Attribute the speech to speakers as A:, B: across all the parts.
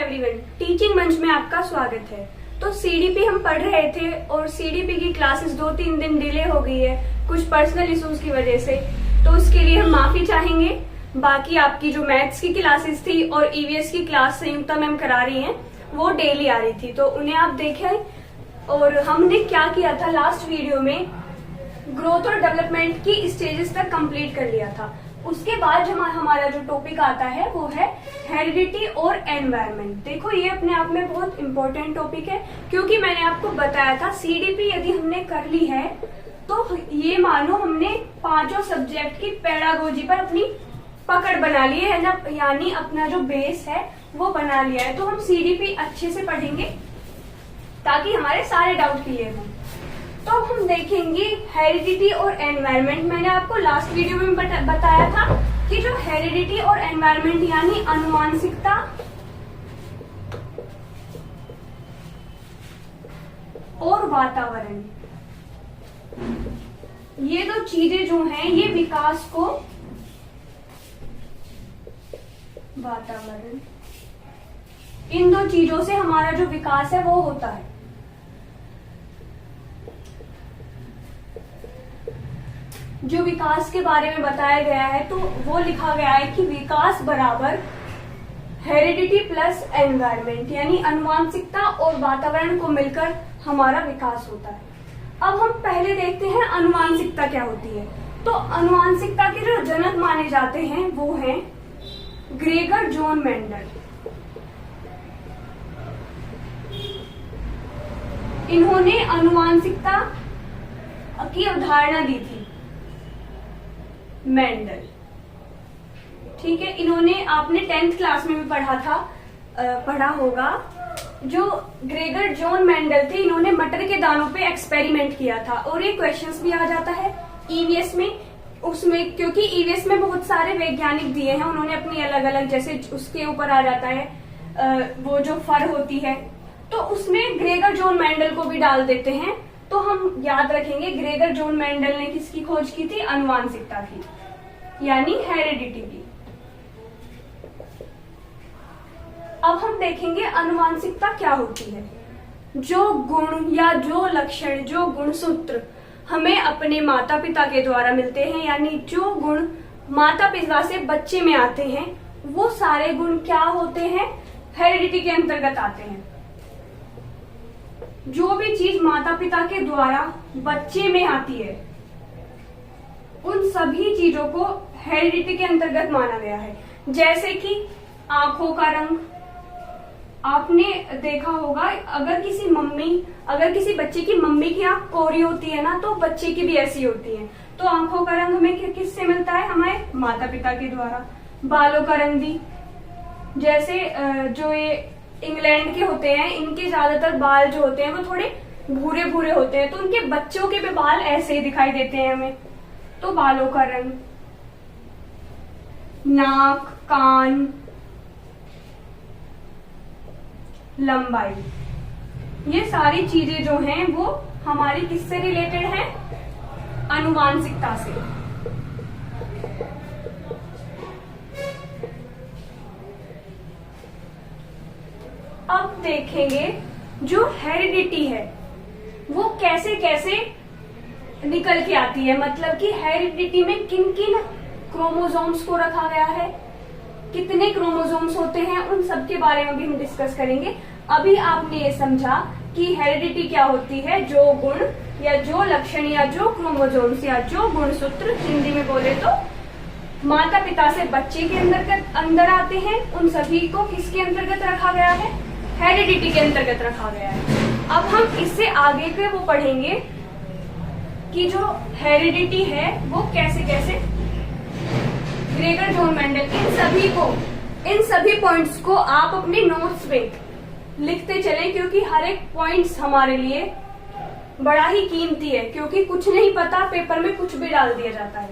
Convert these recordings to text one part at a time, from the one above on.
A: Everyone, teaching मंच में आपका स्वागत है। तो सीडीपी हम पढ़ रहे थे और सीडीपी की क्लासेस 2-3 दिन डिले हो गई है कुछ पर्सनल इश्यूज की वजह से, तो उसके लिए हम माफी चाहेंगे। बाकी आपकी जो मैथ्स की क्लासेस थी और ईवीएस की क्लास संयुक्ता मैम करा रही हैं वो डेली आ रही थी, तो उन्हें आप देखें। और हमने क्या किया था लास्ट वीडियो में, ग्रोथ और डेवलपमेंट की स्टेजेस तक कंप्लीट कर लिया था। उसके बाद हमारा जो टॉपिक आता है वो है हेरिडिटी और एनवायरनमेंट। देखो ये अपने आप में बहुत इंपॉर्टेंट टॉपिक है, क्योंकि मैंने आपको बताया था सीडीपी यदि हमने कर ली है तो ये मानो हमने पांचों सब्जेक्ट की पेडागोजी पर अपनी पकड़ बना ली है ना, यानी अपना जो बेस है वो बना लिया है। तो हम सीडीपी अच्छे से पढ़ेंगे ताकि हमारे सारे डाउट क्लियर हों। तो हम देखेंगे हेरिडिटी और एनवायरनमेंट। मैंने आपको लास्ट वीडियो में बताया था कि जो हेरिडिटी और एनवायरनमेंट यानी आनुवंशिकता और वातावरण, ये दो चीजें जो हैं ये विकास को, वातावरण, इन दो चीजों से हमारा जो विकास है वो होता है। जो विकास के बारे में बताया गया है तो वो लिखा गया है कि विकास बराबर हेरिडिटी प्लस एनवायरनमेंट, यानी आनुवंशिकता और वातावरण को मिलकर हमारा विकास होता है। अब हम पहले देखते हैं आनुवंशिकता क्या होती है। तो आनुवंशिकता के जो जनक माने जाते हैं वो हैं ग्रेगर जॉन मेंडल। इन्होंने आनुवंशिकता की अवधारणा दी थी, मेंडल। ठीक है, इन्होंने, आपने 10th क्लास में भी पढ़ा होगा। जो ग्रेगर जॉन मेंडल थे इन्होंने मटर के दानों पे एक्सपेरिमेंट किया था, और ये क्वेश्चंस भी आ जाता है ईवीएस में। उसमें क्योंकि ईवीएस में बहुत सारे वैज्ञानिक दिए हैं, उन्होंने अपनी अलग अलग, जैसे उसके ऊपर आ जाता है वो जो फर होती है, तो उसमें ग्रेगर जॉन मेंडल को भी डाल देते हैं। तो हम याद रखेंगे ग्रेगर जॉन मेंडल ने किसकी खोज की थी? आनुवंशिकता की, यानी हेरिडिटी की। अब हम देखेंगे आनुवंशिकता क्या होती है। जो गुण या जो लक्षण, जो गुणसूत्र हमें अपने माता पिता के द्वारा मिलते हैं, यानी जो गुण माता पिता से बच्चे में आते हैं, वो सारे गुण क्या होते हैं? हेरिडिटी के अंतर्गत आते हैं। जो भी चीज माता पिता के द्वारा बच्चे में आती है उन सभी चीजों को हेरिडिटी के अंतर्गत माना गया है। जैसे कि आंखों का रंग, आपने देखा होगा अगर किसी बच्चे की मम्मी की आंख कोरी होती है ना, तो बच्चे की भी ऐसी होती है। तो आंखों का रंग हमें किससे मिलता है? हमारे माता पिता के द्वारा। बालों का रंग भी, जैसे जो ये इंग्लैंड के होते हैं, इनके ज्यादातर बाल जो होते हैं वो थोड़े भूरे भूरे होते हैं, तो उनके बच्चों के भी बाल ऐसे ही दिखाई देते हैं हमें। तो बालों का रंग, नाक, कान, लंबाई, ये सारी चीजें जो हैं वो हमारी किससे रिलेटेड हैं? आनुवंशिकता से। अब देखेंगे जो हेरिडिटी है वो कैसे कैसे निकल के आती है, मतलब कि हेरिडिटी में किन किन क्रोमोसोम्स को रखा गया है, कितने क्रोमोसोम्स होते हैं, उन सब के बारे में भी हम डिस्कस करेंगे। अभी आपने ये समझा कि हेरिडिटी क्या होती है, जो गुण या जो लक्षण या जो क्रोमोसोम्स या जो गुणसूत्र, हिंदी में बोले तो माता पिता से बच्चे के अंदर आते हैं, उन सभी को किसके अंतर्गत रखा गया है? हेरिडिटी के अंतर्गत रखा गया है। अब हम इससे आगे के वो पढ़ेंगे कि जो हेरिडिटी है वो कैसे कैसे ग्रेगर जॉन मेंडल, इन सभी पॉइंट्स को आप अपने नोट्स में लिखते चलें, क्योंकि हर एक पॉइंट्स हमारे लिए बड़ा ही कीमती है, क्योंकि कुछ नहीं पता पेपर में कुछ भी डाल दिया जाता है।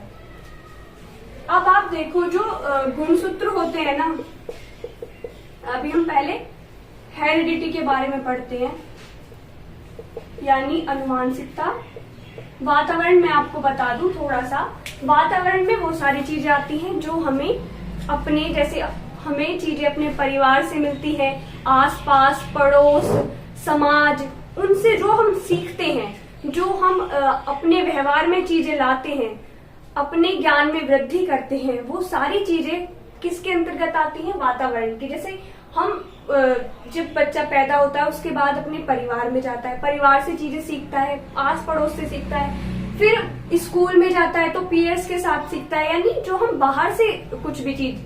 A: अब आप देखो जो गुणसूत्र होते हैं ना, अभी हम पहले हेरिडिटी के बारे में पढ़ते हैं, यानी आनुवंशिकता। वातावरण में आपको बता दूं थोड़ा सा, वातावरण में वो सारी चीजें आती हैं जो हमें अपने, जैसे हमें चीजें अपने परिवार से मिलती है, आसपास, पड़ोस, समाज, उनसे जो हम सीखते हैं, जो हम अपने व्यवहार में चीजें लाते हैं, अपने ज्ञान में वृद्धि करते हैं, वो सारी चीजें किसके अंतर्गत आती हैं? वातावरण की। जैसे हम जब बच्चा पैदा होता है उसके बाद अपने परिवार में जाता है, परिवार से चीजें सीखता है, आस पड़ोस से सीखता है, फिर स्कूल में जाता है तो पीयर्स के साथ सीखता है, यानी जो हम बाहर से कुछ भी चीज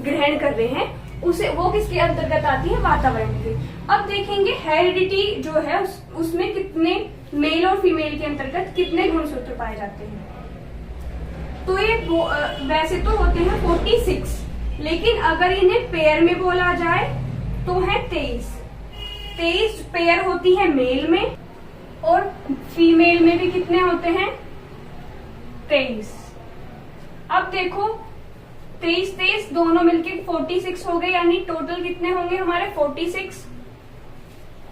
A: ग्रहण कर रहे हैं उसे वो किसके अंतर्गत आती है? वातावरण के। अब देखेंगे हेरिडिटी जो है उसमें कितने मेल और फीमेल के अंतर्गत कितने गुणसूत्र पाए जाते हैं। तो ये वैसे तो होते हैं 46, लेकिन अगर इन्हें पेयर में बोला जाए तो है 23 पेयर होती है मेल में, और फीमेल में भी कितने होते हैं? 23। अब देखो 23 दोनों मिलके 46 हो गए, यानी टोटल कितने होंगे हमारे? 46,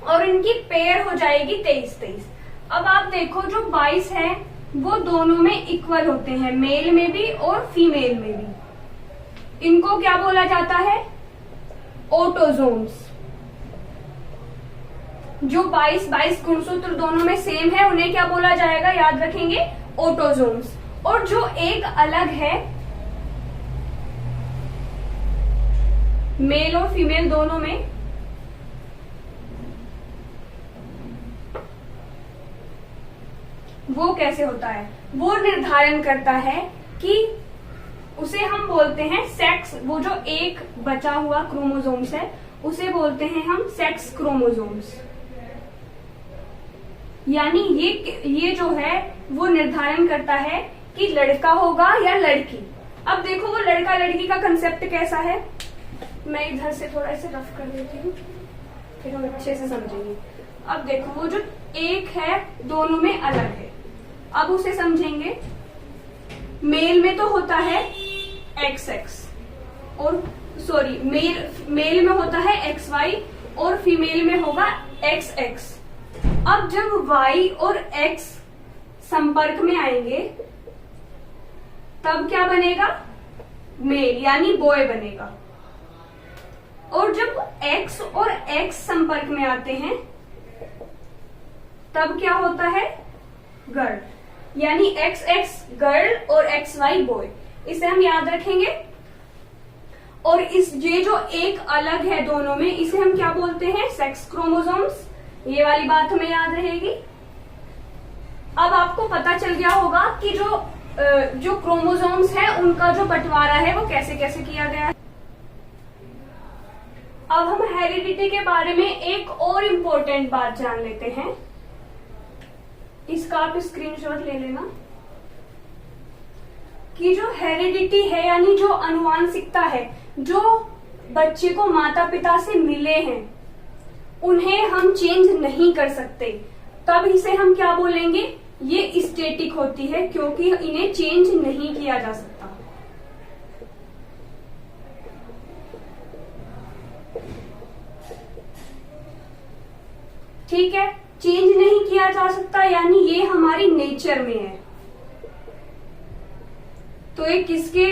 A: और इनकी पेयर हो जाएगी 23। अब आप देखो जो 22 है वो दोनों में इक्वल होते हैं, मेल में भी और फीमेल में भी। इनको क्या बोला जाता है? ऑटोजोम्स। जो 22 गुणसूत्र दोनों में सेम है उन्हें क्या बोला जाएगा? याद रखेंगे, ऑटोजोम्स। और जो एक अलग है, मेल और फीमेल दोनों में, वो कैसे होता है? वो निर्धारण करता है कि उसे हम बोलते हैं सेक्स। वो जो एक बचा हुआ क्रोमोसोम्स है उसे बोलते हैं हम सेक्स क्रोमोसोम्स। यानी ये जो है वो निर्धारण करता है कि लड़का होगा या लड़की। अब देखो वो लड़का लड़की का कंसेप्ट कैसा है, मैं इधर से थोड़ा इसे रफ कर देती हूँ फिर हम अच्छे से समझेंगे। अब देखो वो जो एक है दोनों में अलग है, अब उसे समझेंगे। मेल में तो होता है XX और सॉरी मेल में होता है XY और फीमेल में होगा XX। अब जब Y और X संपर्क में आएंगे तब क्या बनेगा? मेल यानी बॉय बनेगा। और जब X और X संपर्क में आते हैं तब क्या होता है? गर्ल, यानी XX गर्ल और XY बॉय। इसे हम याद रखेंगे। और ये जो एक अलग है दोनों में, इसे हम क्या बोलते हैं? Sex chromosomes. ये वाली बात हमें याद रहेगी। अब आपको पता चल गया होगा कि जो क्रोमोसोम्स है उनका जो बंटवारा है वो कैसे कैसे किया गया है। अब हम हेरिडिटी के बारे में एक और इम्पोर्टेंट बात जान लेते हैं। इसका आप स्क्रीनशॉट ले लेना कि जो हेरिडिटी है यानी जो आनुवांशिकता है, जो बच्चे को माता पिता से मिले हैं उन्हें हम चेंज नहीं कर सकते, तब इसे हम क्या बोलेंगे? ये स्टैटिक होती है क्योंकि इन्हें चेंज नहीं किया जा सकता। ठीक है, चेंज नहीं किया जा सकता यानी ये हमारी नेचर में है। तो ये किसके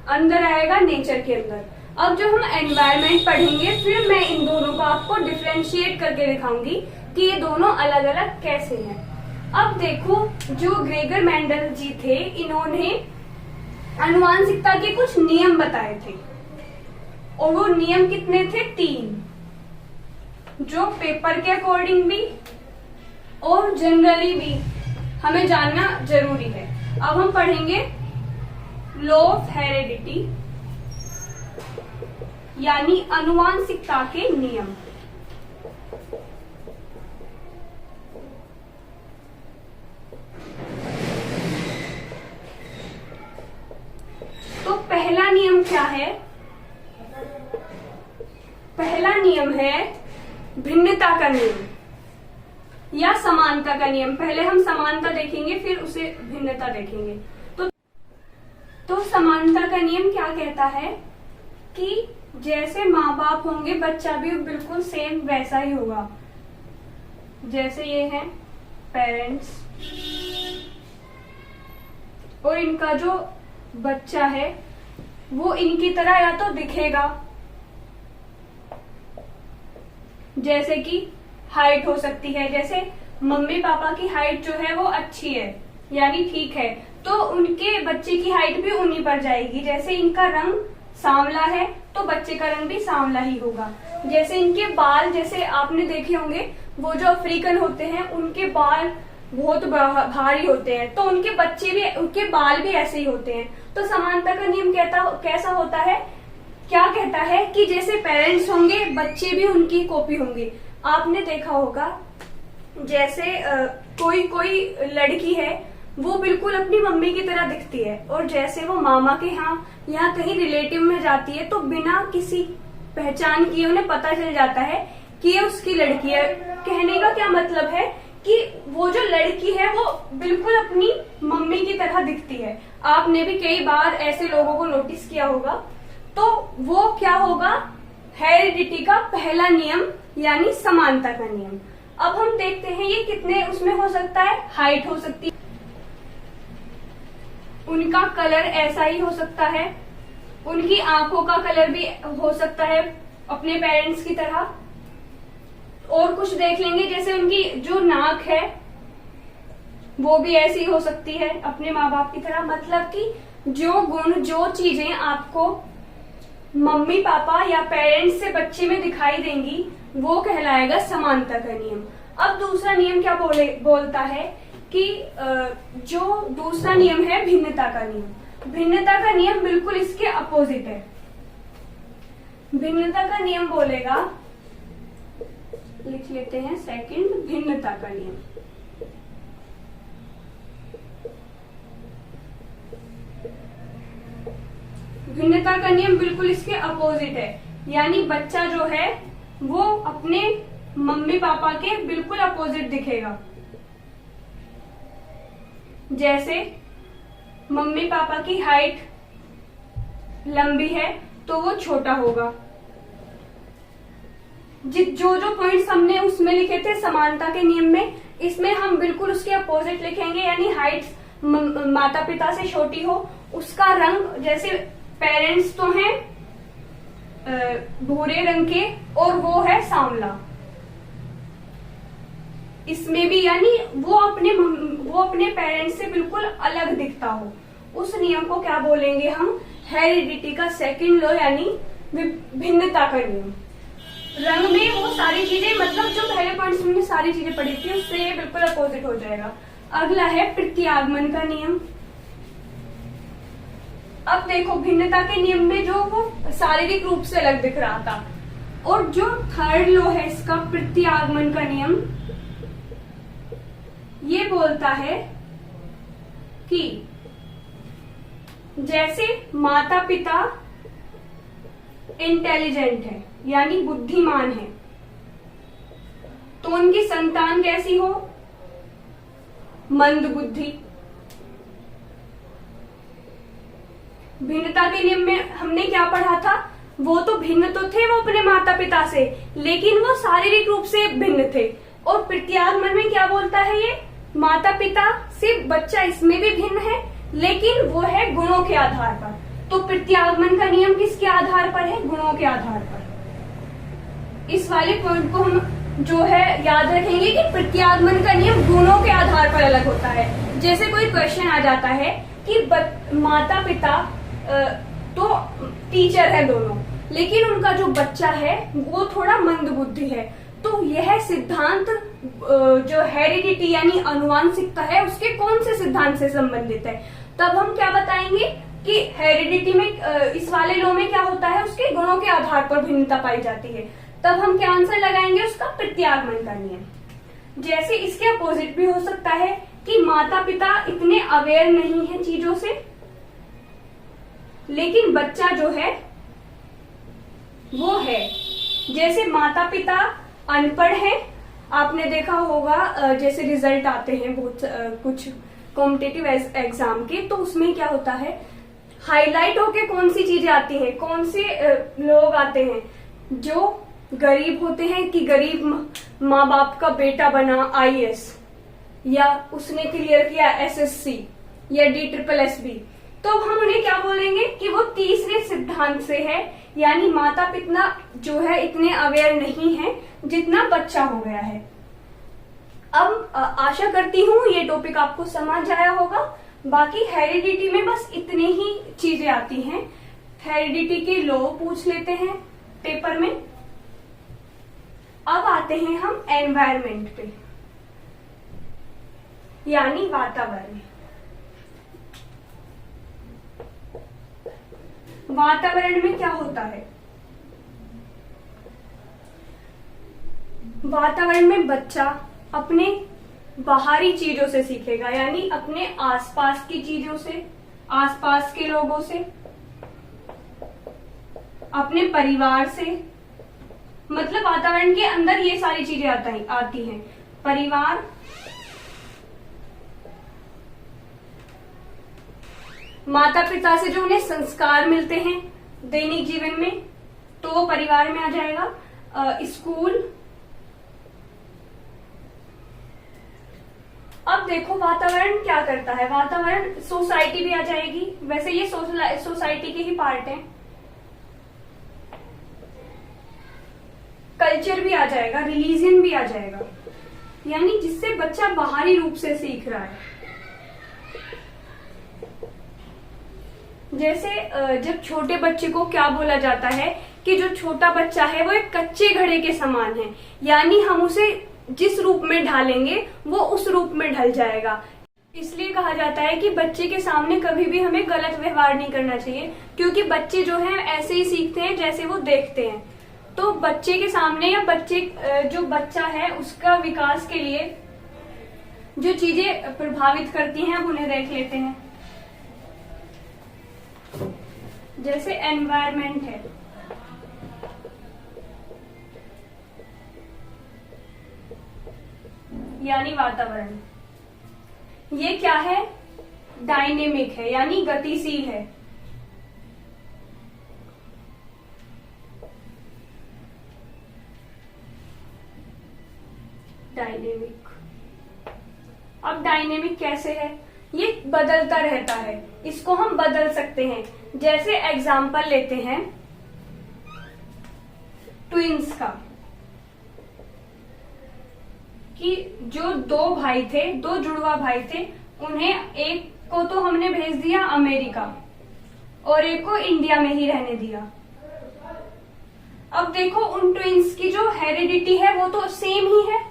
A: अंदर आएगा? नेचर के अंदर। अब जब हम एनवायरनमेंट पढ़ेंगे फिर मैं इन दोनों को आपको डिफरेंशिएट करके दिखाऊंगी कि ये दोनों अलग अलग कैसे हैं। अब देखो जो ग्रेगर मेंडल जी थे, इन्होंने आनुवांशिकता के कुछ नियम बताए थे और वो नियम कितने थे? 3, जो पेपर के अकॉर्डिंग भी और जनरली भी हमें जानना जरूरी है। अब हम पढ़ेंगे लॉ ऑफ हेरिडिटी यानी आनुवांशिकता के नियम। तो पहला नियम क्या है? पहला नियम है भिन्नता का नियम या समानता का नियम। पहले हम समानता देखेंगे फिर उसे भिन्नता देखेंगे। तो समानता का नियम क्या कहता है कि जैसे माँ बाप होंगे बच्चा भी बिल्कुल सेम वैसा ही होगा। जैसे ये है पेरेंट्स और इनका जो बच्चा है वो इनकी तरह या तो दिखेगा, जैसे कि हाइट हो सकती है, जैसे मम्मी पापा की हाइट जो है वो अच्छी है यानी ठीक है, तो उनके बच्चे की हाइट भी उन्हीं पर जाएगी। जैसे इनका रंग सांवला है तो बच्चे का रंग भी सांवला ही होगा। जैसे इनके बाल, जैसे आपने देखे होंगे वो जो अफ्रीकन होते हैं उनके बाल बहुत भारी होते हैं, तो उनके बच्चे भी, उनके बाल भी ऐसे ही होते हैं। तो समानता का नियम कैसा होता है, क्या कहता है कि जैसे पेरेंट्स होंगे बच्चे भी उनकी कॉपी होंगे। आपने देखा होगा जैसे कोई लड़की है वो बिल्कुल अपनी मम्मी की तरह दिखती है, और जैसे वो मामा के यहाँ या कहीं रिलेटिव में जाती है तो बिना किसी पहचान किए उन्हें पता चल जाता है कि ये उसकी लड़की है। कहने का क्या मतलब है कि वो जो लड़की है वो बिल्कुल अपनी मम्मी की तरह दिखती है। आपने भी कई बार ऐसे लोगों को नोटिस किया होगा। तो वो क्या होगा, हेरिडिटी का पहला नियम यानी समानता का नियम। अब हम देखते हैं ये कितने उसमें हो सकता है। हाइट हो सकती है, उनका कलर ऐसा ही हो सकता है, उनकी आंखों का कलर भी हो सकता है अपने पेरेंट्स की तरह। और कुछ देख लेंगे, जैसे उनकी जो नाक है वो भी ऐसी हो सकती है अपने माँ बाप की तरह। मतलब कि जो गुण, जो चीजें आपको मम्मी पापा या पेरेंट्स से बच्चे में दिखाई देंगी वो कहलाएगा समानता का नियम। अब दूसरा नियम क्या बोलता है कि जो दूसरा नियम है भिन्नता का नियम। भिन्नता का नियम बिल्कुल इसके अपोजिट है। भिन्नता का नियम बोलेगा, लिख लेते हैं सेकंड, भिन्नता का नियम। भिन्नता का नियम बिल्कुल इसके अपोजिट है, यानी बच्चा जो है वो अपने मम्मी पापा के बिल्कुल अपोजिट दिखेगा। जैसे मम्मी पापा की हाइट लंबी है तो वो छोटा होगा। जो पॉइंट्स हमने उसमें लिखे थे समानता के नियम में, इसमें हम बिल्कुल उसके अपोजिट लिखेंगे। यानी हाइट माता पिता से छोटी हो, उसका रंग, जैसे पेरेंट्स तो हैं भूरे रंग के और वो है सांवला, इसमें भी यानी वो अपने पेरेंट्स से बिल्कुल अलग दिखता हो। उस नियम को क्या बोलेंगे हम, हेरिडिटी का सेकंड लॉ यानी भिन्नता का नियम। रंग में वो सारी चीजें, मतलब जो पहले पॉइंट्स में सारी चीजें पढ़ी थी उससे ये बिल्कुल अपोजिट हो जाएगा। अगला है प्रत्यागमन का नियम। अब देखो भिन्नता के नियम में जो वो शारीरिक रूप से अलग दिख रहा था, और जो थर्ड लॉ है इसका प्रत्यागमन का नियम, ये बोलता है कि जैसे माता पिता इंटेलिजेंट है यानी बुद्धिमान है, तो उनकी संतान कैसी हो, मंद बुद्धि। भिन्नता के नियम में हमने क्या पढ़ा था, वो तो भिन्न तो थे वो अपने माता पिता से, लेकिन वो शारीरिक रूप से भिन्न थे। और प्रत्यागमन में क्या बोलता है, ये माता पिता से बच्चा इसमें भी भिन्न है, लेकिन वो है गुणों के आधार पर। तो प्रत्यागमन का नियम किसके आधार पर है, गुणों के आधार पर। इस वाले पॉइंट को हम जो है याद रखेंगे कि प्रत्यागमन का नियम गुणों के आधार पर अलग होता है। जैसे कोई क्वेश्चन आ जाता है कि माता पिता तो टीचर है दोनों, लेकिन उनका जो बच्चा है वो थोड़ा मंद बुद्धि है, तो यह सिद्धांत जो हेरिडिटी यानी अनुवांशिकता है उसके कौन से सिद्धांत से संबंधित है। तब हम क्या बताएंगे कि हेरिडिटी में इस वाले लॉ में क्या होता है, उसके गुणों के आधार पर भिन्नता पाई जाती है। तब हम क्या आंसर लगाएंगे, उसका प्रत्यागमन का नियम। जैसे इसके अपोजिट भी हो सकता है कि माता पिता इतने अवेयर नहीं है चीजों से, लेकिन बच्चा जो है वो है। जैसे माता पिता अनपढ़ है, आपने देखा होगा जैसे रिजल्ट आते हैं बहुत कुछ कॉम्पिटिटिव एग्जाम के, तो उसमें क्या होता है, हाईलाइट होके कौन सी चीजें आती हैं, कौन से लोग आते हैं जो गरीब होते हैं कि गरीब माँ बाप का बेटा बना आईएएस, या उसने क्लियर किया एसएससी या DSSB। तो अब हम उन्हें क्या बोलेंगे कि वो तीसरे सिद्धांत से है, यानी माता पिता जो है इतने अवेयर नहीं है जितना बच्चा हो गया है। अब आशा करती हूँ ये टॉपिक आपको समझ आया होगा। बाकी हेरिडिटी में बस इतनी ही चीजें आती हैं। हेरिडिटी के लॉ पूछ लेते हैं पेपर में। अब आते हैं हम एनवायरमेंट पे, यानी वातावरण। वातावरण में क्या होता है? वातावरण में बच्चा अपने बाहरी चीजों से सीखेगा, यानी अपने आसपास की चीजों से, आसपास के लोगों से, अपने परिवार से। मतलब वातावरण के अंदर ये सारी चीजें आती हैं। परिवार, माता पिता से जो उन्हें संस्कार मिलते हैं दैनिक जीवन में, तो वो परिवार में आ जाएगा। स्कूल। अब देखो वातावरण क्या करता है। वातावरण, सोसाइटी भी आ जाएगी। वैसे ये सोसाइटी के ही पार्ट है। कल्चर भी आ जाएगा, रिलीजन भी आ जाएगा, यानी जिससे बच्चा बाहरी रूप से सीख रहा है। जैसे जब छोटे बच्चे को क्या बोला जाता है कि जो छोटा बच्चा है वो एक कच्चे घड़े के समान है, यानी हम उसे जिस रूप में ढालेंगे वो उस रूप में ढल जाएगा। इसलिए कहा जाता है कि बच्चे के सामने कभी भी हमें गलत व्यवहार नहीं करना चाहिए, क्योंकि बच्चे जो हैं ऐसे ही सीखते हैं जैसे वो देखते हैं। तो बच्चे के सामने या जो बच्चा है उसका विकास के लिए जो चीजें प्रभावित करती हैं अब उन्हें देख लेते हैं। जैसे एनवायरमेंट है, यानी वातावरण। ये क्या है? डायनेमिक है, यानी गतिशील है। डायनेमिक। अब डायनेमिक कैसे है? ये बदलता रहता है, इसको हम बदल सकते हैं। जैसे एग्जाम्पल लेते हैं ट्विंस का, कि जो दो भाई थे, दो जुड़वा भाई थे, उन्हें एक को तो हमने भेज दिया अमेरिका और एक को इंडिया में ही रहने दिया। अब देखो उन ट्विंस की जो हेरिडिटी है वो तो सेम ही है,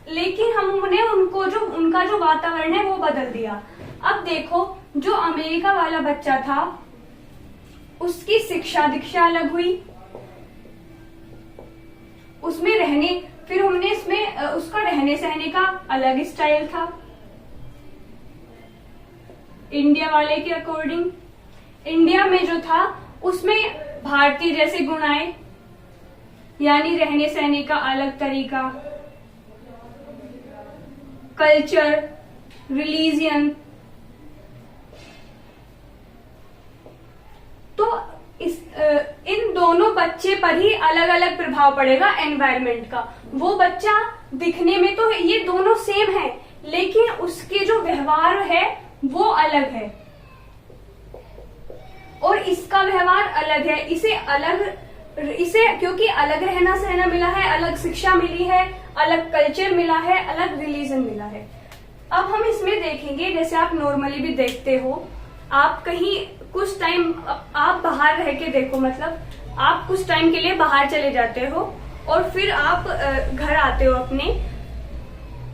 A: लेकिन हमने उनका जो वातावरण है वो बदल दिया। अब देखो जो अमेरिका वाला बच्चा था उसकी शिक्षा दीक्षा अलग हुई, उसमें फिर हमने इसमें उसका रहने सहने का अलग स्टाइल था इंडिया वाले के अकॉर्डिंग। इंडिया में जो था उसमें भारतीय जैसे गुण आए, यानी रहने सहने का अलग तरीका, कल्चर, रिलीजियन। तो इन दोनों बच्चे पर ही अलग अलग प्रभाव पड़ेगा एनवायरनमेंट का। वो बच्चा दिखने में तो ये दोनों सेम है, लेकिन उसके जो व्यवहार है वो अलग है और इसका व्यवहार अलग है। इसे क्योंकि अलग रहना सहना मिला है, अलग शिक्षा मिली है, अलग कल्चर मिला है, अलग रिलीजन मिला है। अब हम इसमें देखेंगे, जैसे आप नॉर्मली भी देखते हो, आप कहीं कुछ टाइम आप बाहर रह के देखो, मतलब आप कुछ टाइम के लिए बाहर चले जाते हो और फिर आप घर आते हो अपने,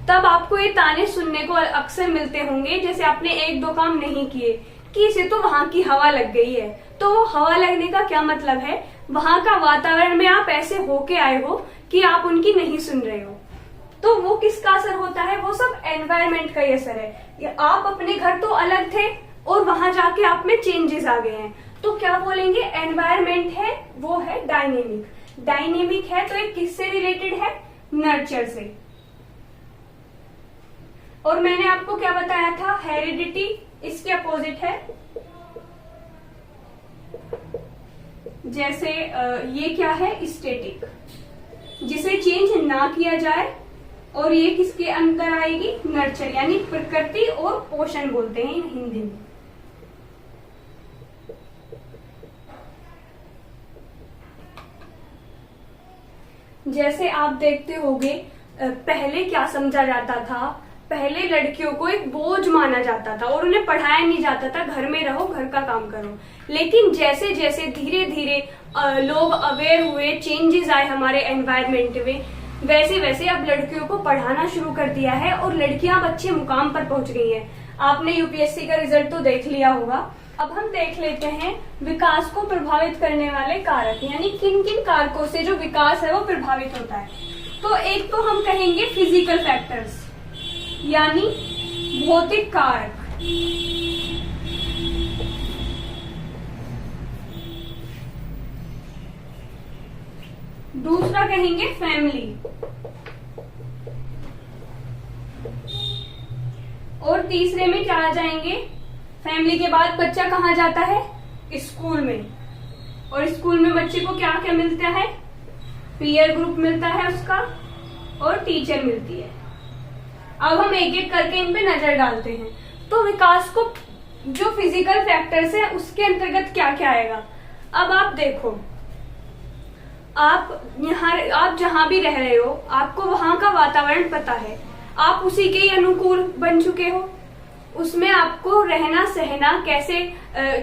A: तब आपको ये ताने सुनने को अक्सर मिलते होंगे, जैसे आपने एक दो काम नहीं किए, कि इसे तो वहां की हवा लग गई है। तो वो हवा लगने का क्या मतलब है? वहां का वातावरण में आप ऐसे होके आए हो कि आप उनकी नहीं सुन रहे हो। तो वो किसका असर होता है? वो सब एनवायरनमेंट का ही असर है। आप अपने घर तो अलग थे और वहां जाके आप में चेंजेस आ गए हैं, तो क्या बोलेंगे? एनवायरनमेंट है वो है डायनेमिक। डायनेमिक है तो ये किससे रिलेटेड है? नर्चर से। और मैंने आपको क्या बताया था? हेरिडिटी इसके अपोजिट है। जैसे ये क्या है? स्टैटिक, जिसे चेंज ना किया जाए, और ये किसके अंदर आएगी? नर्चर, यानी प्रकृति और पोषण बोलते हैं हिंदी में। जैसे आप देखते होंगे पहले क्या समझा जाता था, पहले लड़कियों को एक बोझ माना जाता था और उन्हें पढ़ाया नहीं जाता था, घर में रहो, घर का काम करो। लेकिन जैसे जैसे धीरे धीरे लोग अवेयर हुए, चेंजेस आए हमारे एनवायरमेंट में, वैसे वैसे अब लड़कियों को पढ़ाना शुरू कर दिया है और लड़कियां अब अच्छे मुकाम पर पहुंच गई हैं। आपने यूपीएससी का रिजल्ट तो देख लिया होगा। अब हम देख लेते हैं विकास को प्रभावित करने वाले कारक, यानी किन किन कारकों से जो विकास है वो प्रभावित होता है। तो एक तो हम कहेंगे फिजिकल फैक्टर्स, यानी भौतिक कारक। दूसरा कहेंगे फैमिली, और तीसरे में क्या आ जाएंगे, फैमिली के बाद बच्चा कहाँ जाता है, स्कूल में, और स्कूल में बच्चे को क्या क्या मिलता है, पीयर ग्रुप मिलता है उसका, और टीचर मिलती है। अब हम एक एक करके इन पे नजर डालते हैं। तो विकास को जो फिजिकल फैक्टर्स है उसके अंतर्गत क्या क्या आएगा। अब आप देखो, आप जहां भी रह रहे हो, आपको वहां का वातावरण पता है, आप उसी के ही अनुकूल बन चुके हो, उसमें आपको रहना सहना, कैसे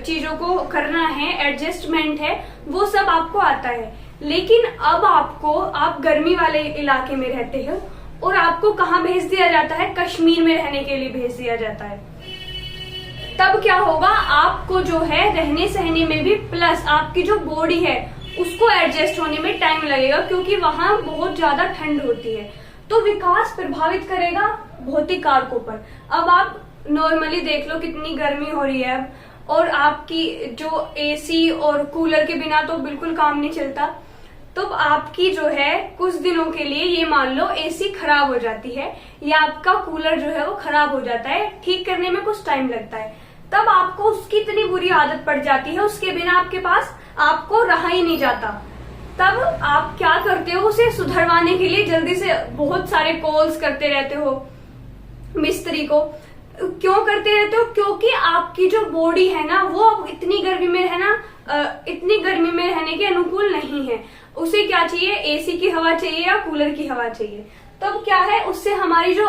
A: चीजों को करना है, एडजस्टमेंट है, वो सब आपको आता है। लेकिन अब आप गर्मी वाले इलाके में रहते हो और आपको कहाँ भेज दिया जाता है, कश्मीर में रहने के लिए भेज दिया जाता है। तब क्या होगा, आपको जो है रहने सहने में भी, प्लस आपकी जो बॉडी है उसको एडजस्ट होने में टाइम लगेगा, क्योंकि वहां बहुत ज्यादा ठंड होती है। तो विकास प्रभावित करेगा भौतिक कारकों पर। अब आप नॉर्मली देख लो कितनी गर्मी हो रही है अब, और आपकी जो एसी और कूलर के बिना तो बिल्कुल काम नहीं चलता। तो आपकी जो है कुछ दिनों के लिए ये मान लो एसी खराब हो जाती है, या आपका कूलर जो है वो खराब हो जाता है, ठीक करने में कुछ टाइम लगता है। तब आपको उसकी इतनी बुरी आदत पड़ जाती है, उसके बिना आपके पास आपको रहा ही नहीं जाता। तब आप क्या करते हो, उसे सुधरवाने के लिए जल्दी से बहुत सारे कॉल्स करते रहते हो मिस्त्री को। क्यों करते रहते हो, क्योंकि आपकी जो बॉडी है ना वो इतनी गर्मी में रहने के अनुकूल नहीं है। उसे क्या चाहिए, एसी की हवा चाहिए या कूलर की हवा चाहिए। तब क्या है, उससे हमारी जो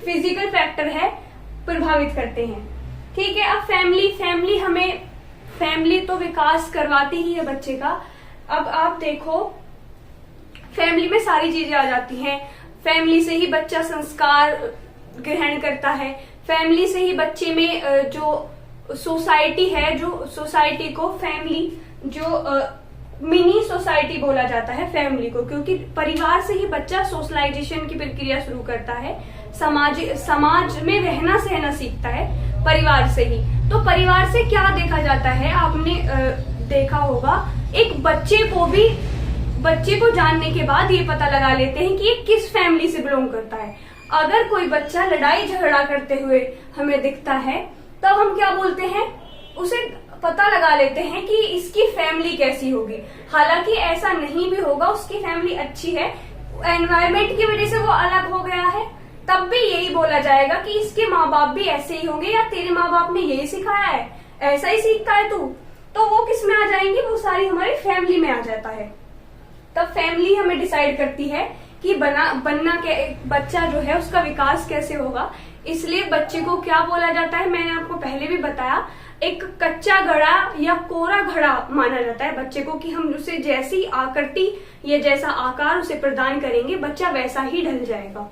A: फिजिकल फैक्टर है प्रभावित करते हैं। ठीक है। अब फैमिली तो विकास करवाती ही है बच्चे का। अब आप देखो, फैमिली में सारी चीजें आ जाती हैं। फैमिली से ही बच्चा संस्कार ग्रहण करता है, फैमिली से ही बच्चे में जो सोसाइटी है, जो सोसाइटी को फैमिली, जो मिनी सोसाइटी बोला जाता है फैमिली को, क्योंकि परिवार से ही बच्चा सोशलाइजेशन की प्रक्रिया शुरू करता है, समाज में रहना सहना सीखता है परिवार से ही। तो परिवार से क्या देखा जाता है, आपने देखा होगा, एक बच्चे को जानने के बाद ये पता लगा लेते हैं कि ये किस फैमिली से बिलोंग करता है। अगर कोई बच्चा लड़ाई झगड़ा करते हुए हमें दिखता है, तब हम क्या बोलते हैं, उसे पता लगा लेते हैं कि इसकी फैमिली कैसी होगी। हालांकि ऐसा नहीं भी होगा, उसकी फैमिली अच्छी है, एनवायरमेंट की वजह से वो अलग हो गया है, तब भी यही बोला जाएगा कि इसके माँ बाप भी ऐसे ही होंगे, या तेरे माँ बाप ने यही सिखाया है, ऐसा ही सीखता है तू। तो वो किस में आ जाएंगे, वो सारी हमारी फैमिली में आ जाता है। तब फैमिली हमें डिसाइड करती है कि बनना क्या, एक बच्चा जो है उसका विकास कैसे होगा। इसलिए बच्चे को क्या बोला जाता है, मैंने आपको पहले भी बताया, एक कच्चा घड़ा या कोरा घड़ा माना जाता है बच्चे को, कि हम उसे जैसी आकृति या जैसा आकार उसे प्रदान करेंगे, बच्चा वैसा ही ढल जाएगा।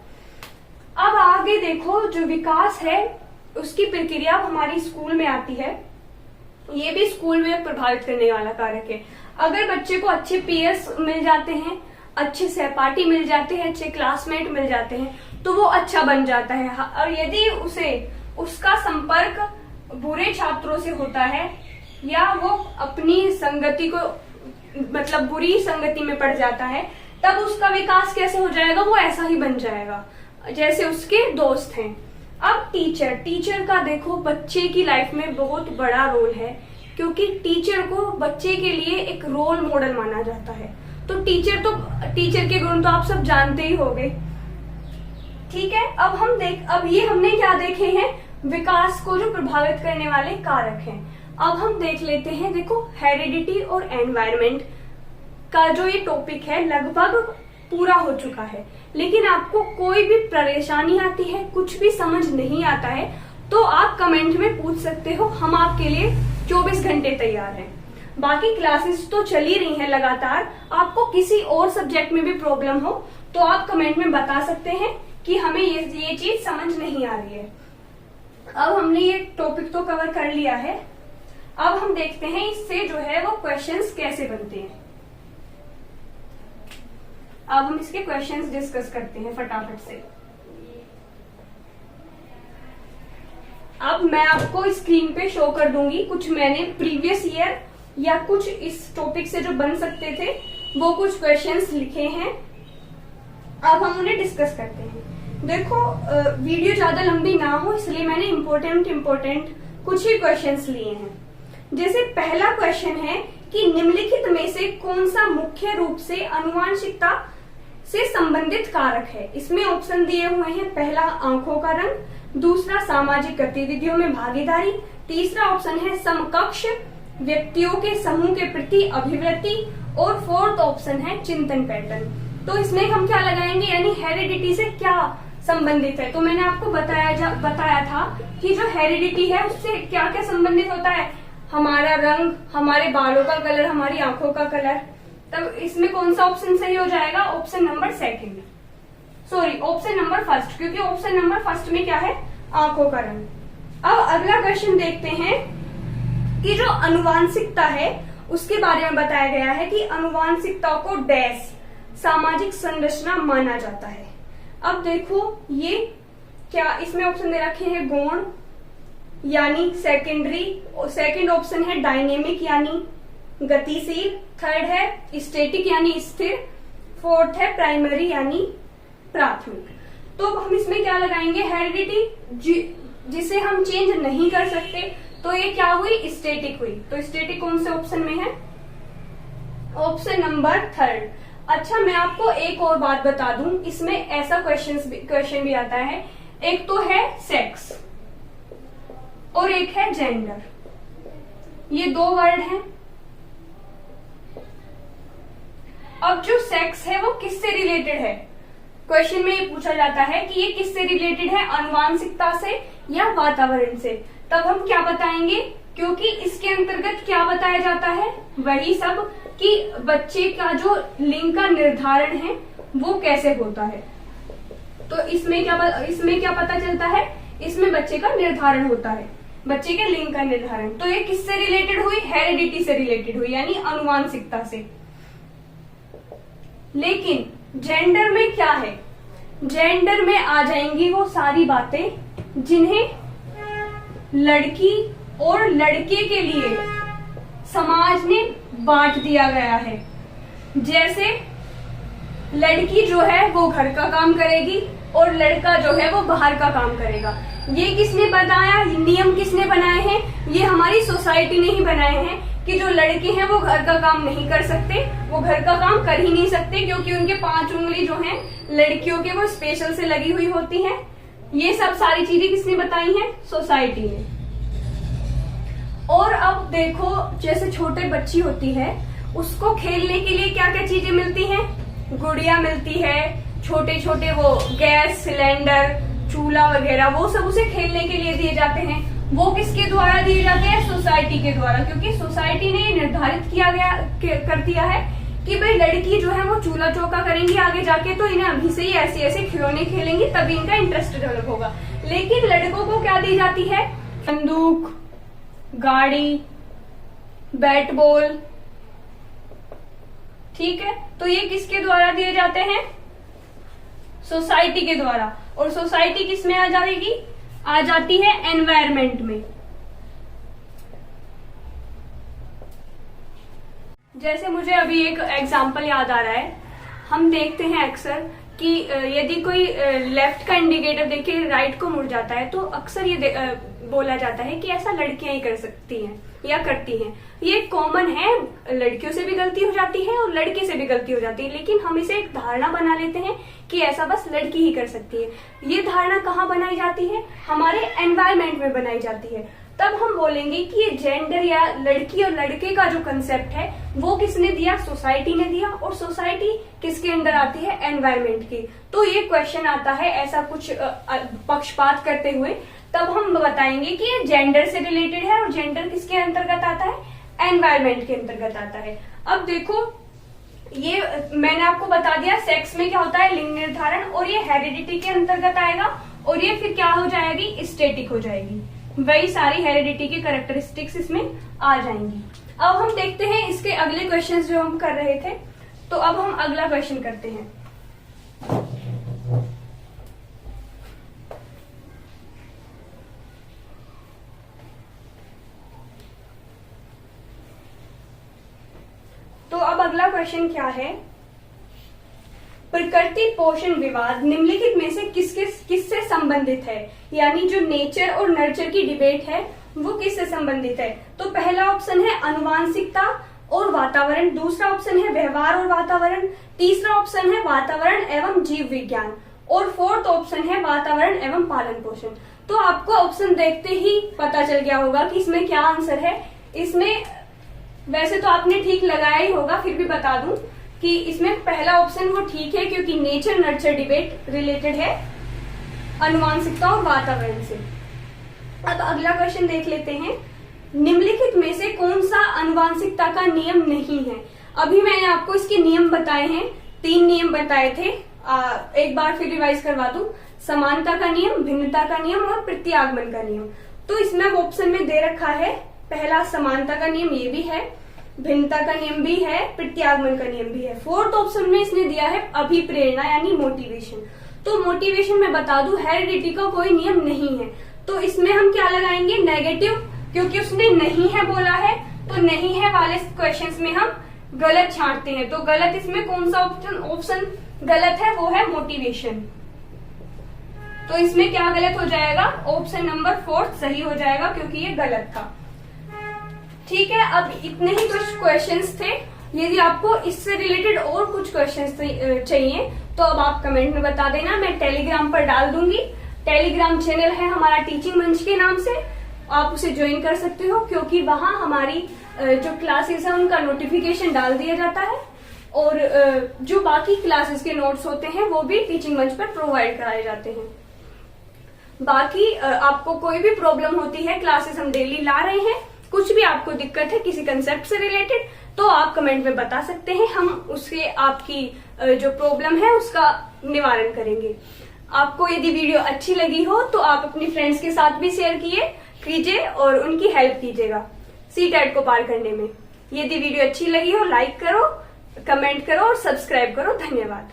A: अब आगे देखो, जो विकास है उसकी प्रक्रिया हमारी स्कूल में आती है। ये भी स्कूल में प्रभावित करने वाला कारक है। अगर बच्चे को अच्छे पीयर्स मिल जाते हैं, अच्छे सहपाठी मिल जाते हैं, अच्छे क्लासमेट मिल जाते हैं, तो वो अच्छा बन जाता है। और यदि उसका संपर्क बुरे छात्रों से होता है, या वो अपनी संगति को, मतलब बुरी संगति में पड़ जाता है, तब उसका विकास कैसे हो जाएगा, वो ऐसा ही बन जाएगा जैसे उसके दोस्त हैं। अब टीचर का देखो, बच्चे की लाइफ में बहुत बड़ा रोल है, क्योंकि टीचर को बच्चे के लिए एक रोल मॉडल माना जाता है। तो टीचर के गुण तो आप सब जानते ही होंगे। ठीक है। अब ये हमने क्या देखे हैं, विकास को जो प्रभावित करने वाले कारक हैं। अब हम देख लेते हैं, देखो हेरिडिटी और एनवायरनमेंट का जो ये टॉपिक है, लगभग पूरा हो चुका है, लेकिन आपको कोई भी परेशानी आती है, कुछ भी समझ नहीं आता है, तो आप कमेंट में पूछ सकते हो। हम आपके लिए 24 घंटे तैयार हैं। बाकी क्लासेस तो चल ही रही हैं लगातार। आपको किसी और सब्जेक्ट में भी प्रॉब्लम हो तो आप कमेंट में बता सकते हैं कि हमें ये चीज समझ नहीं आ रही है। अब हमने ये टॉपिक तो कवर कर लिया है। अब हम देखते हैं इससे जो है वो क्वेश्चंस कैसे बनते हैं। अब हम इसके क्वेश्चंस डिस्कस करते हैं फटाफट से। अब मैं आपको स्क्रीन पे शो कर दूंगी कुछ मैंने प्रीवियस ईयर या कुछ इस टॉपिक से जो बन सकते थे वो कुछ क्वेश्चंस लिखे हैं। अब हम उन्हें डिस्कस करते हैं। देखो वीडियो ज्यादा लंबी ना हो इसलिए मैंने इम्पोर्टेंट कुछ ही क्वेश्चंस लिए हैं। जैसे पहला क्वेश्चन है कि निम्नलिखित में से कौन सा मुख्य रूप से आनुवांशिकता से संबंधित कारक है। इसमें ऑप्शन दिए हुए हैं। पहला आंखों का रंग, दूसरा सामाजिक गतिविधियों में भागीदारी, तीसरा ऑप्शन है समकक्ष व्यक्तियों के समूह के प्रति अभिवृत्ति और फोर्थ ऑप्शन है चिंतन पैटर्न। तो इसमें हम क्या लगाएंगे, यानी हेरिडिटी से क्या संबंधित है। तो मैंने आपको बताया था कि जो हेरिडिटी है उससे क्या क्या संबंधित होता है, हमारा रंग, हमारे बालों का कलर, हमारी आंखों का कलर। तब इसमें कौन सा ऑप्शन सही हो जाएगा, option number second, sorry option number first, क्योंकि ऑप्शन नंबर फर्स्ट में क्या है, आंखों का रंग। अब अगला क्वेश्चन देखते हैं कि जो अनुवांशिकता है उसके बारे में बताया गया है कि अनुवांशिकता को डैश सामाजिक संरचना माना जाता है। अब देखो ये क्या, इसमें ऑप्शन दे रखे हैं गौण यानी सेकेंडरी, सेकंड ऑप्शन है डायनेमिक यानी गतिशील, थर्ड है स्टैटिक यानी स्थिर, फोर्थ है प्राइमरी यानी प्राथमिक। तो हम इसमें क्या लगाएंगे, हेरिडिटी जिसे हम चेंज नहीं कर सकते, तो ये क्या हुई, स्टैटिक हुई। तो स्टैटिक कौन से ऑप्शन में है, ऑप्शन नंबर थर्ड। अच्छा मैं आपको एक और बात बता दूं, इसमें ऐसा क्वेश्चन भी आता है, एक तो है सेक्स और एक है जेंडर, ये दो वर्ड हैं। अब जो सेक्स है वो किससे रिलेटेड है, क्वेश्चन में ये पूछा जाता है कि ये किससे रिलेटेड है, आनुवांशिकता से या वातावरण से। तब हम क्या बताएंगे, क्योंकि इसके अंतर्गत क्या बताया जाता है, वही सब कि बच्चे का जो लिंग का निर्धारण है वो कैसे होता है। तो इसमें क्या पता चलता है, इसमें बच्चे का निर्धारण होता है, बच्चे के लिंग का निर्धारण। तो ये किससे रिलेटेड हुई, हेरिडिटी से रिलेटेड हुई, यानी आनुवांशिकता से। लेकिन जेंडर में क्या है, जेंडर में आ जाएंगी वो सारी बातें जिन्हें लड़की और लड़के के लिए समाज ने बांट दिया गया है। जैसे लड़की जो है वो घर का काम करेगी और लड़का जो है वो बाहर का काम करेगा। ये किसने बताया, नियम किसने बनाए हैं, ये हमारी सोसाइटी ने ही बनाए हैं कि जो लड़के हैं वो घर का काम नहीं कर सकते, वो घर का काम कर ही नहीं सकते, क्योंकि उनके 5 उंगली जो हैं लड़कियों के वो स्पेशल से लगी हुई होती हैं। ये सब सारी चीजें किसने बताई हैं, सोसाइटी ने। और अब देखो जैसे छोटे बच्ची होती है उसको खेलने के लिए क्या क्या चीजें मिलती हैं, गुड़िया मिलती है, छोटे छोटे वो गैस सिलेंडर, चूल्हा वगैरह, वो सब उसे खेलने के लिए दिए जाते हैं। वो किसके द्वारा दिए जाते हैं, सोसाइटी के द्वारा, क्योंकि सोसाइटी ने ये निर्धारित कर दिया है कि भाई लड़की जो है वो चूल्हा चौका करेंगी आगे जाके, तो इन्हें अभी से ही ऐसे ऐसे खिलौने खेलेंगी तभी इनका इंटरेस्ट डेवलप होगा। लेकिन लड़कों को क्या दी जाती है, बंदूक, गाड़ी, बैट बॉल, ठीक है। तो ये किसके द्वारा दिए जाते हैं, सोसाइटी के द्वारा। और सोसाइटी किस में आ जाएगी, आ जाती है एनवायरमेंट में। जैसे मुझे अभी एक एग्जांपल याद आ रहा है, हम देखते हैं अक्सर कि यदि कोई लेफ्ट का इंडिकेटर देखे राइट को मुड़ जाता है, तो अक्सर ये बोला जाता है कि ऐसा लड़कियां ही कर सकती हैं या करती हैं। ये कॉमन है, लड़कियों से भी गलती हो जाती है और लड़के से भी गलती हो जाती है, लेकिन हम इसे एक धारणा बना लेते हैं कि ऐसा बस लड़की ही कर सकती है। ये धारणा कहाँ बनाई जाती है, हमारे एनवायरमेंट में बनाई जाती है। तब हम बोलेंगे कि ये जेंडर या लड़की और लड़के का जो कंसेप्ट है वो किसने दिया, सोसाइटी ने दिया। और सोसाइटी किसके अंदर आती है, एनवायरमेंट की। तो ये क्वेश्चन आता है ऐसा कुछ पक्षपात करते हुए, तब हम बताएंगे कि ये जेंडर से रिलेटेड है और जेंडर किसके अंतर्गत आता है, एनवायरमेंट के अंतर्गत आता है। अब देखो ये मैंने आपको बता दिया सेक्स में क्या होता है, लिंग निर्धारण, और ये हेरिडिटी के अंतर्गत आएगा, और ये फिर क्या हो जाएगी, स्टैटिक हो जाएगी। वही सारी हेरिडिटी की कैरेक्टरिस्टिक्स इसमें आ जाएंगी। अब हम देखते हैं इसके अगले क्वेश्चंस जो हम कर रहे थे। तो अब हम अगला क्वेश्चन करते हैं। तो अब अगला क्वेश्चन क्या है, प्रकृति पोषण विवाद निम्नलिखित में से किससे संबंधित है, यानी जो नेचर और नर्चर की डिबेट है वो किससे संबंधित है। तो पहला ऑप्शन है अनुवांशिकता और वातावरण, दूसरा ऑप्शन है व्यवहार और वातावरण, तीसरा ऑप्शन है वातावरण एवं जीव विज्ञान, और फोर्थ ऑप्शन है वातावरण एवं पालन पोषण। तो आपको ऑप्शन देखते ही पता चल गया होगा कि इसमें क्या आंसर है। इसमें वैसे तो आपने ठीक लगाया ही होगा, फिर भी बता दूं कि इसमें पहला ऑप्शन वो ठीक है, क्योंकि नेचर नर्चर डिबेट रिलेटेड है अनुवांशिकता और वातावरण से। अब अगला क्वेश्चन देख लेते हैं, निम्नलिखित में से कौन सा अनुवांशिकता का नियम नहीं है। अभी मैंने आपको इसके नियम बताए हैं, 3 नियम बताए थे, एक बार फिर रिवाइज करवा दूं। समानता का नियम, भिन्नता का नियम और प्रत्यागमन का नियम। तो इसमें ऑप्शन में दे रखा है पहला समानता का नियम, ये भी है, भिन्नता का नियम भी है, प्रत्यागमन का नियम भी है। फोर्थ ऑप्शन में इसने दिया है अभिप्रेरणा यानी मोटिवेशन। तो मोटिवेशन में बता दूं हेरिडिटी का कोई नियम नहीं है, तो इसमें हम क्या लगाएंगे, नेगेटिव, क्योंकि उसने नहीं है बोला है। तो नहीं है वाले क्वेश्चंस में हम गलत छांटते हैं। तो गलत इसमें कौन सा ऑप्शन गलत है, वो है मोटिवेशन। तो इसमें क्या गलत हो जाएगा, ऑप्शन नंबर 4 सही हो जाएगा, क्योंकि ये गलत था। ठीक है, अब इतने ही कुछ क्वेश्चंस थे। यदि आपको इससे रिलेटेड और कुछ क्वेश्चंस चाहिए तो अब आप कमेंट में बता देना, मैं टेलीग्राम पर डाल दूंगी। टेलीग्राम चैनल है हमारा टीचिंग मंच के नाम से, आप उसे ज्वाइन कर सकते हो, क्योंकि वहां हमारी जो क्लासेस है उनका नोटिफिकेशन डाल दिया जाता है, और जो बाकी क्लासेस के नोट्स होते हैं वो भी टीचिंग मंच पर प्रोवाइड कराए जाते हैं। बाकी आपको कोई भी प्रॉब्लम होती है, क्लासेस हम डेली ला रहे हैं, कुछ भी आपको दिक्कत है किसी कंसेप्ट से रिलेटेड, तो आप कमेंट में बता सकते हैं, हम उससे आपकी जो प्रॉब्लम है उसका निवारण करेंगे। आपको यदि वीडियो अच्छी लगी हो तो आप अपनी फ्रेंड्स के साथ भी शेयर कीजिए और उनकी हेल्प कीजिएगा CTET को पार करने में। यदि वीडियो अच्छी लगी हो लाइक करो, कमेंट करो और सब्सक्राइब करो। धन्यवाद।